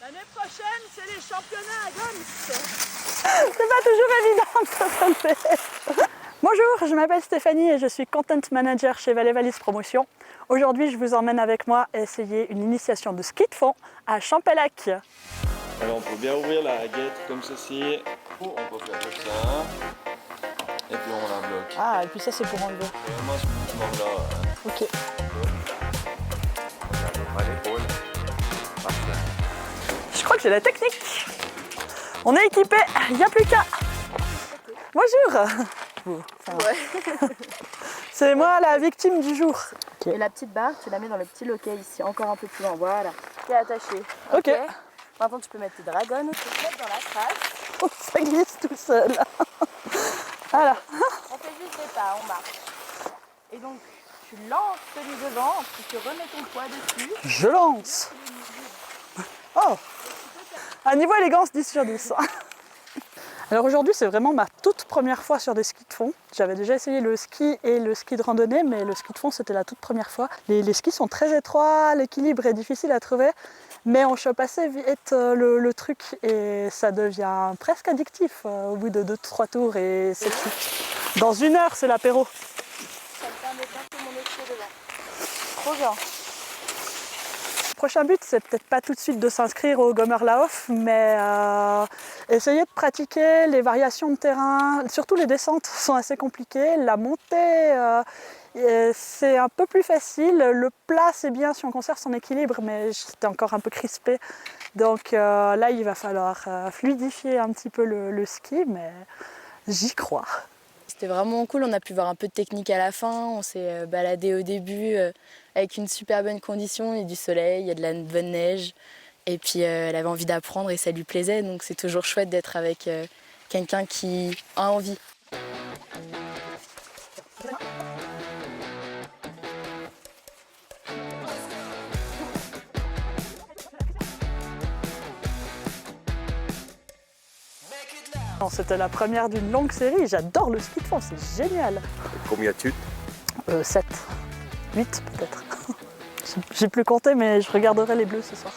L'année prochaine, c'est les championnats à Gons. C'est pas toujours évident de se relever. Bonjour, je m'appelle Stéphanie et je suis Content Manager chez Valais Valise Promotion. Aujourd'hui, je vous emmène avec moi essayer une initiation de ski de fond à Champellac. Alors on peut bien ouvrir la guette comme ceci, ou on peut faire comme ça, et puis on la bloque. Ah, et puis ça c'est pour enlever. Vraiment ce mouvement-là, Ok. on a à l'épaule. Parfait. Je crois que j'ai la technique. On est équipé, il n'y a plus qu'à. Bonjour. Bon, ça va. Ouais. C'est moi la victime du jour. Et la petite barre, tu la mets dans le petit loquet ici, encore un peu plus loin, voilà. Qui est attaché. Ok. Maintenant tu peux mettre tes dragons, tu peux te mettre dans la trace. Oh, ça glisse tout seul. Voilà. On fait juste des pas, on marche. Et donc tu lances celui devant, puis tu remets ton poids dessus. Je lance. Oh. À niveau élégance, 10 sur 10. Alors aujourd'hui, c'est vraiment ma toute première fois sur des skis de fond. J'avais déjà essayé le ski et le ski de randonnée, mais le ski de fond, c'était la toute première fois. Les skis sont très étroits, l'équilibre est difficile à trouver, mais on chope assez vite le truc et ça devient presque addictif au bout de 2-3 tours et c'est tout. Dans 1 heure, c'est l'apéro. Ça me permet de mon essieu devant. Trop bien. Le prochain but, c'est peut-être pas tout de suite de s'inscrire au Gommerlauf, mais essayer de pratiquer les variations de terrain. Surtout les descentes sont assez compliquées. La montée, c'est un peu plus facile. Le plat, c'est bien si on conserve son équilibre, mais j'étais encore un peu crispée. Donc là, il va falloir fluidifier un petit peu le ski, mais j'y crois. C'était vraiment cool, on a pu voir un peu de technique à la fin, on s'est baladé au début avec une super bonne condition, il y a du soleil, il y a de la bonne neige. Et puis elle avait envie d'apprendre et ça lui plaisait, donc c'est toujours chouette d'être avec quelqu'un qui a envie. C'était la première d'une longue série, j'adore le ski de fond, c'est génial. Combien tu 7, 8 peut-être. J'ai plus compté, mais je regarderai les bleus ce soir.